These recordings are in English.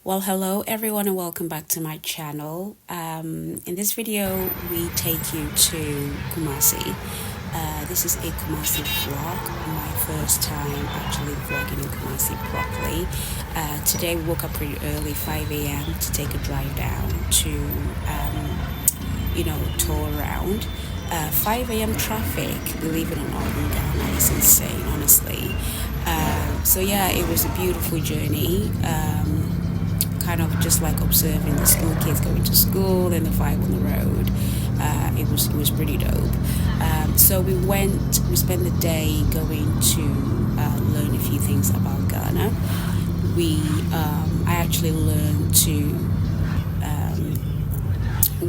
Well, hello everyone and welcome back to my channel. In this video, we take you to Kumasi. This is a Kumasi vlog, my first time actually vlogging in Kumasi properly. Today we woke up pretty early, 5 a.m. to take a drive down to, tour around. 5 a.m. traffic, believe it or not, in Ghana is insane, honestly. So yeah, it was a beautiful journey. Kind of just like observing the school kids going to school and the vibe on the road. It was pretty dope. So we spent the day going to learn a few things about Ghana. I actually learned to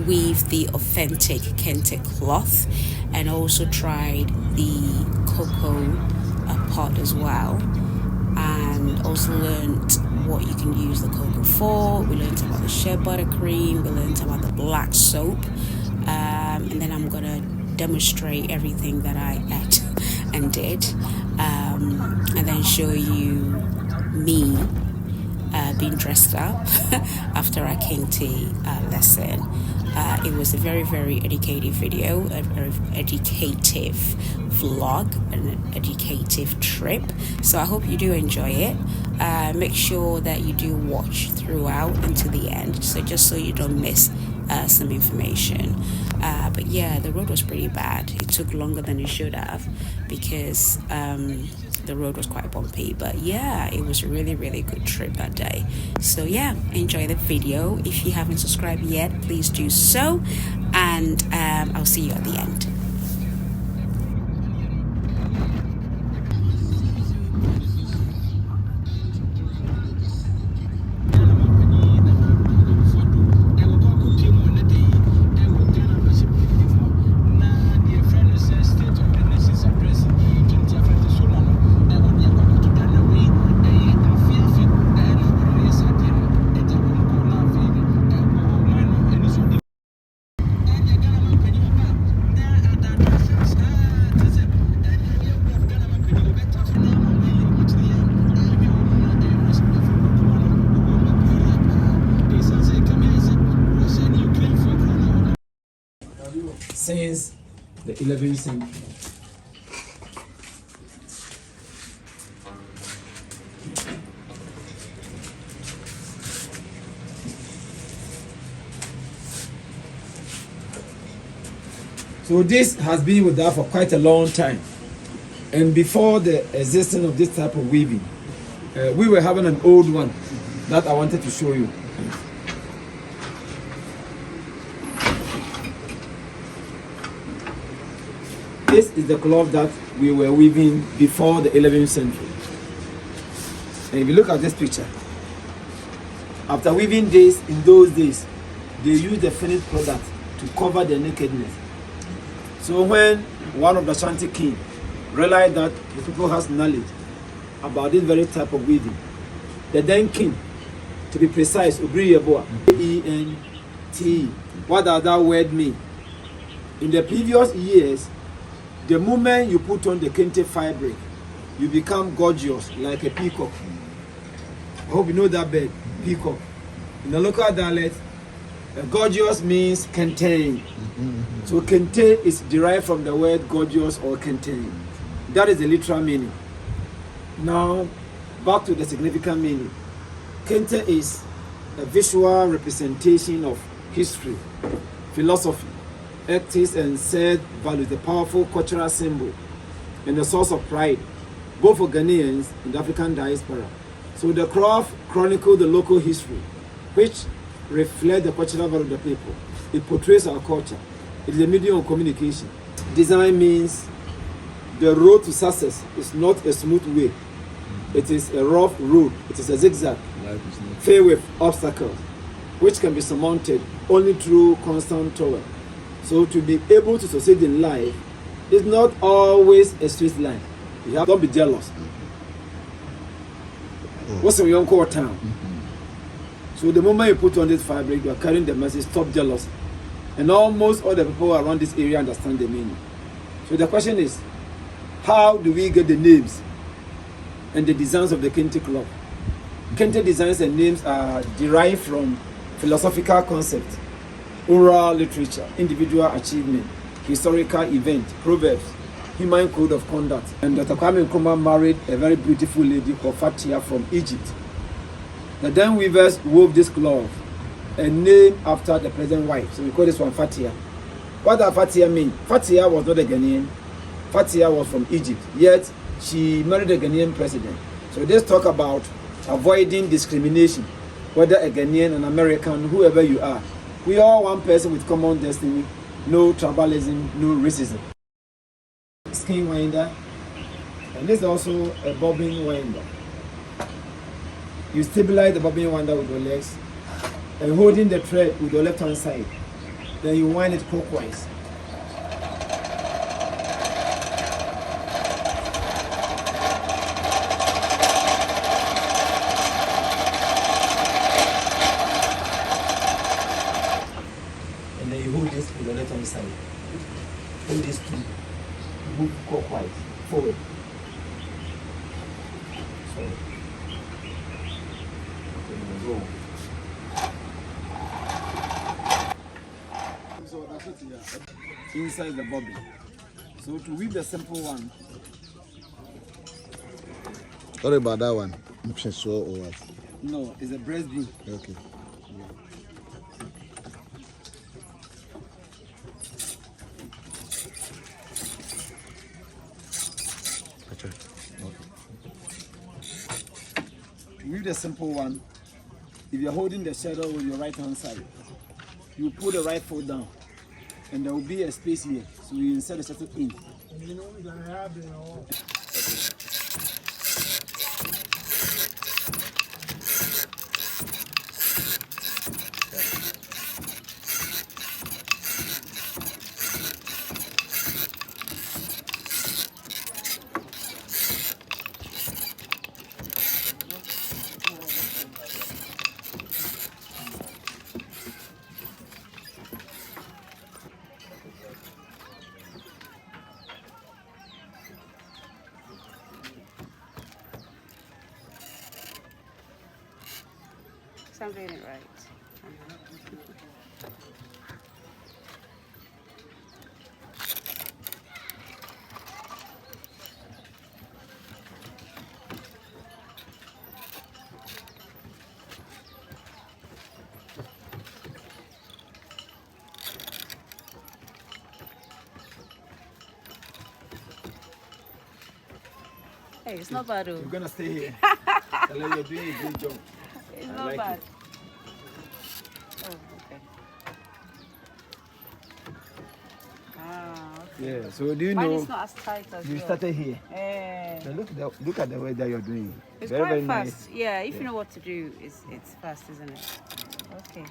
weave the authentic Kente cloth, and also tried the cocoa pot as well, and also learned what you can use the cocoa for. We learned about the shea buttercream, we learned about the black soap, and then I'm gonna demonstrate everything that I ate and did, and then show you me being dressed up after our Kente lesson. It was a very, very educative video, a very educative vlog, an educative trip. So I hope you do enjoy it. Make sure that you do watch throughout until the end, so just so you don't miss some information. But yeah, the road was pretty bad. It took longer than it should have because the road was quite bumpy. But yeah, it was a really, really good trip that day. So yeah, enjoy the video. If you haven't subscribed yet, please do so, and I'll see you at the end. Since the 11th century. So this has been with us for quite a long time. And before the existence of this type of weaving, we were having an old one that I wanted to show you. This is the cloth that we were weaving before the 11th century. And if you look at this picture, after weaving this, in those days, they used the finished product to cover their nakedness. So when one of the Ashanti king realized that the people has knowledge about this very type of weaving, the then king, to be precise, Obriyeboa, E-N-T, what does that word mean? In the previous years, the moment you put on the Kente fabric, you become gorgeous like a peacock. I hope you know that bird, peacock. In the local dialect, gorgeous means Kente. So Kente is derived from the word gorgeous or Kente. That is the literal meaning. Now, back to the significant meaning. Kente is a visual representation of history, philosophy, ethics, and said values, the powerful cultural symbol and the source of pride, both for Ghanaians and the African diaspora. So the craft chronicles the local history, which reflects the cultural value of the people. It portrays our culture. It is a medium of communication. Design means the road to success is not a smooth way. It is a rough road. It is a zigzag, filled with obstacles, which can be surmounted only through constant toil. So to be able to succeed in life is not always a straight line. You have to be jealous. What's in your core town? So the moment you put on this fabric, you are carrying the message, stop jealousy. And almost all the people around this area understand the meaning. So the question is, how do we get the names and the designs of the Kente cloth? Kente designs and names are derived from philosophical concepts, oral literature, individual achievement, historical event, proverbs, human code of conduct. And Dr. Kwame Nkrumah married a very beautiful lady called Fatia from Egypt. The then weavers wove this cloth, a name after the present wife. So we call this one Fatia. What does Fatia mean? Fatia was not a Ghanaian. Fatia was from Egypt. Yet she married a Ghanaian president. So let's talk about avoiding discrimination, whether a Ghanaian, an American, whoever you are. We are all one person with common destiny, no tribalism, no racism. Skin winder, and this is also a bobbin winder. You stabilize the bobbin winder with your legs and holding the thread with your left hand side. Then you wind it clockwise. And then you hold this with the left hand side. Hold this too. Move clockwise, forward. So, go. So that's it here. Inside the bobbin. So to weave the simple one. What about that one? Or what? No, it's a breast beam. Okay. To weave the simple one, if you're holding the shadow with your right hand side, you pull the right foot down, and there will be a space here. So you insert the shadow in. I'm doing it right. Hey, it's not bad. You're gonna stay here. You're doing a great job. It's I not like bad. it. Oh, okay. Ah, okay. Yeah. So do you Mine know? is not as tight as You yours. started here. Eh. Now look at the way that you're doing. It's Very, quite very fast. nice. Yeah, if Yeah. you know what to do, it's fast, isn't it? Okay.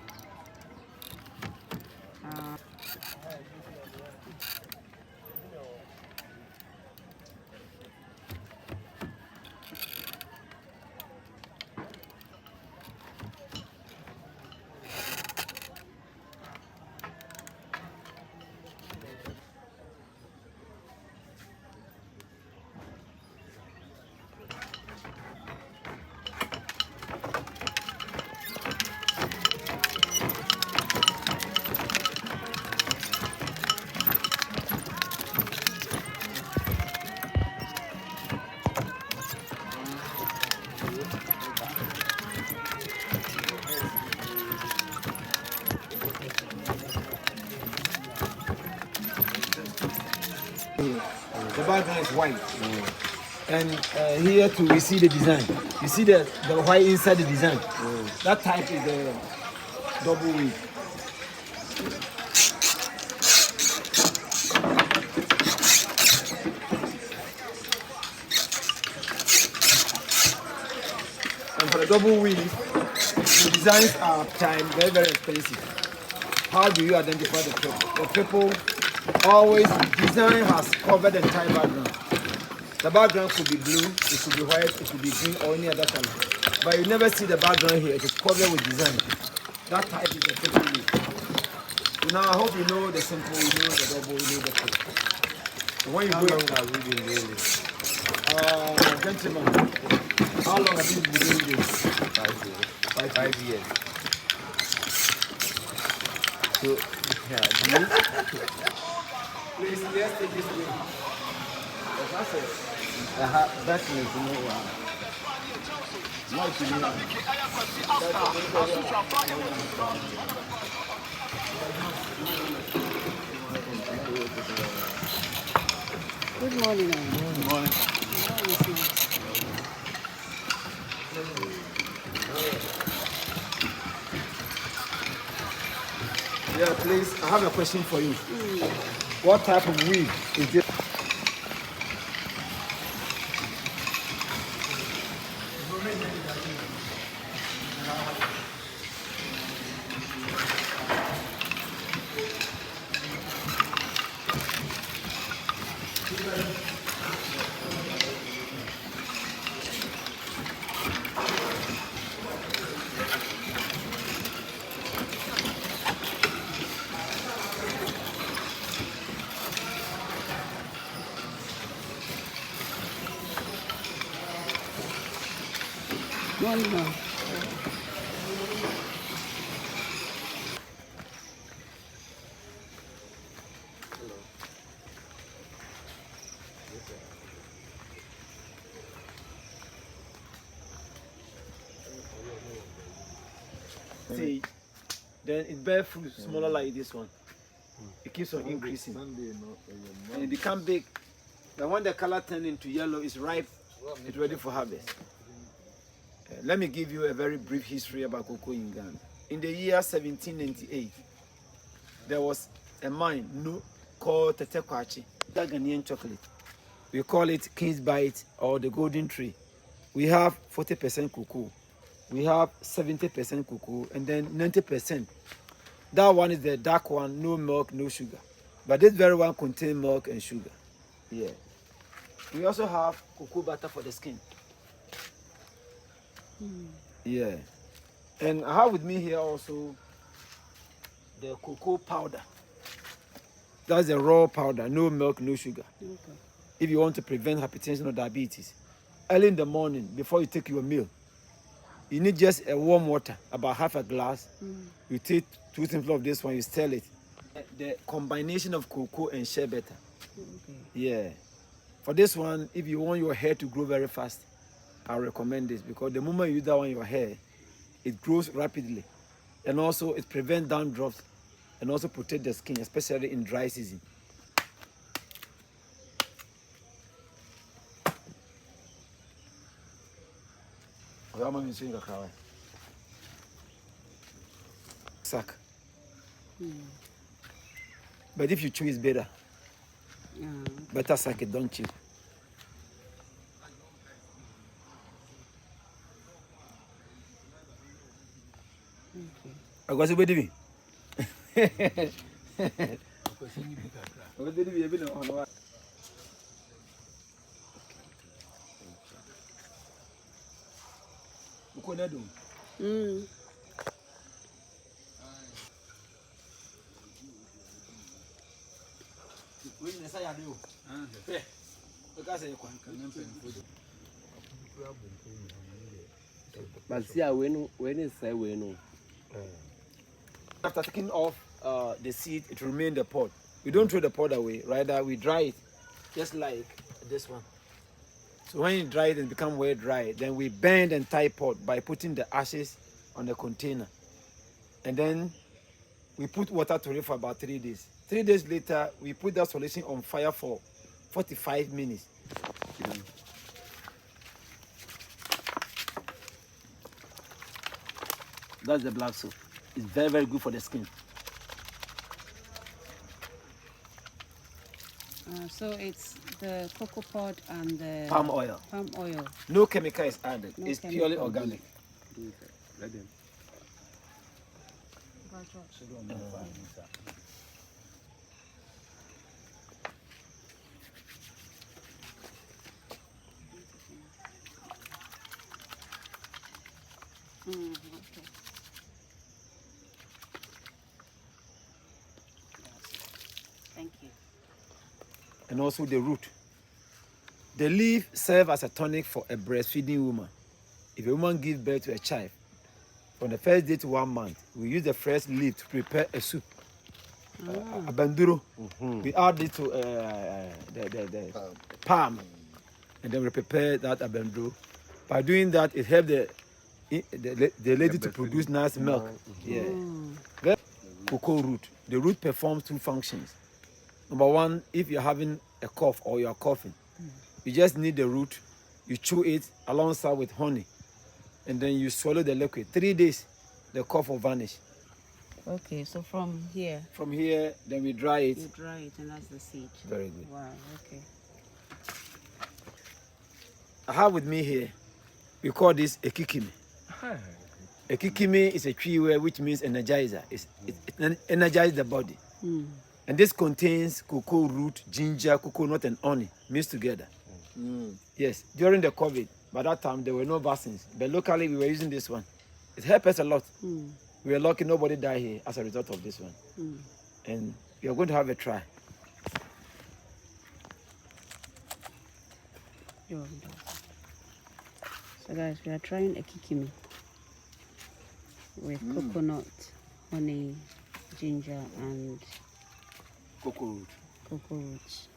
The background is white. And here too we see the design. You see the white inside the design. That type is the double weave. And for the double weave, the designs are very, very expensive. How do you identify the people? The people always design has covered the entire background. The background could be blue, it could be white, it could be green or any other color. But you never see the background here, it is covered with design. That type is the triple weave. So now I hope you know the simple, you know the double, you know the triple. So when you How long have we been doing this? gentlemen, How long have you been doing this? 5 years. 5 years. So, yeah, Please, let's take this way. That's it. that is Good morning. Good morning. Yeah, please, I have a question for you. What type of weed is this? No. Stage, then it bears fruit smaller like this one. It keeps on increasing. And it becomes big. Then when the color turns into yellow, it's ripe, it's ready for harvest. Let me give you a very brief history about cocoa in Ghana. In the year 1798, there was a mine called Tetekwachi, that Ghanaian chocolate. We call it King's Bite or the Golden Tree. We have 40% cocoa. We have 70% cocoa and then 90%. That one is the dark one, no milk, no sugar. But this very one contains milk and sugar. Yeah. We also have cocoa butter for the skin. Yeah. And I have with me here also the cocoa powder. That's the raw powder, no milk, no sugar. Okay. If you want to prevent hypertension or diabetes, early in the morning, before you take your meal, you need just a warm water, about half a glass. You take 2 teaspoons of this one, you stir it. The combination of cocoa and shea butter. Okay. Yeah. For this one, if you want your hair to grow very fast, I recommend this because the moment you use that one in your hair, it grows rapidly. And also it prevents dandruff and also protect the skin, especially in dry season. Sack. But if you chew, it's better. Better sack it, don't chew. I was a baby. but see, when is say when? After taking off the seed, it remains in the pot. We don't throw the pot away, rather we dry it, just like this one. So when it dries and becomes well dry, then we bend and tie pot by putting the ashes on the container. And then we put water to it for about 3 days. 3 days later, we put that solution on fire for 45 minutes. That's the black soap. It's very, very good for the skin. So it's the cocoa pod and the Palm oil. Palm oil. No chemical is added. No It's chemical. purely organic. Let them. Okay. Thank you. And also the root. The leaf serves as a tonic for a breastfeeding woman. if a woman gives birth to a child, from the first day to 1 month, we use the fresh leaf to prepare a soup. Abanduro. We add it to the palm, and then we prepare that abanduro. By doing that, it helps the lady to produce nice milk. Yeah. Cocoa root. The root performs 2 functions. Number 1, if you're having a cough or you're coughing, you just need the root, you chew it alongside with honey, and then you swallow the liquid. 3 days, the cough will vanish. Okay, so from here. From here, then we dry it. You dry it, and that's the seed. Very good. Wow, okay. I have with me here, we call this a kikimi. A kikimi is a tree which means energizer. It energizes the body. And this contains cocoa root, ginger, coconut, and honey mixed together. Yes, during the COVID, by that time there were no vaccines, but locally we were using this one. It helped us a lot. We were lucky nobody died here as a result of this one. And we are going to have a try. So guys, we are trying a kikimi with coconut, honey, ginger, and Cocoa root. cocoa roots.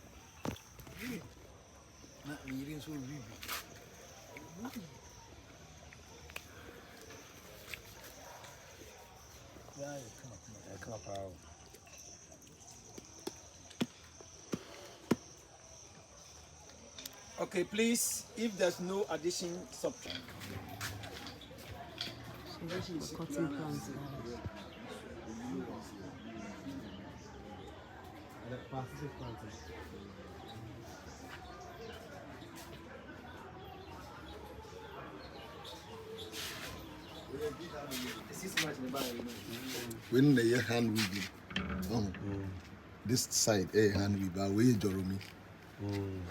Okay, please, if there's no addition, subtract. So this is the cotton plants, guys. When they hand weaving, this side, hand weave, but we Jeremy. And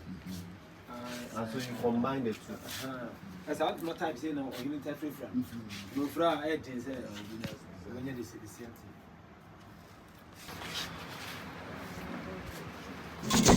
so you combine the two. As I have no time saying now, you need to free from. No fra, I didn't say when you see the same thing.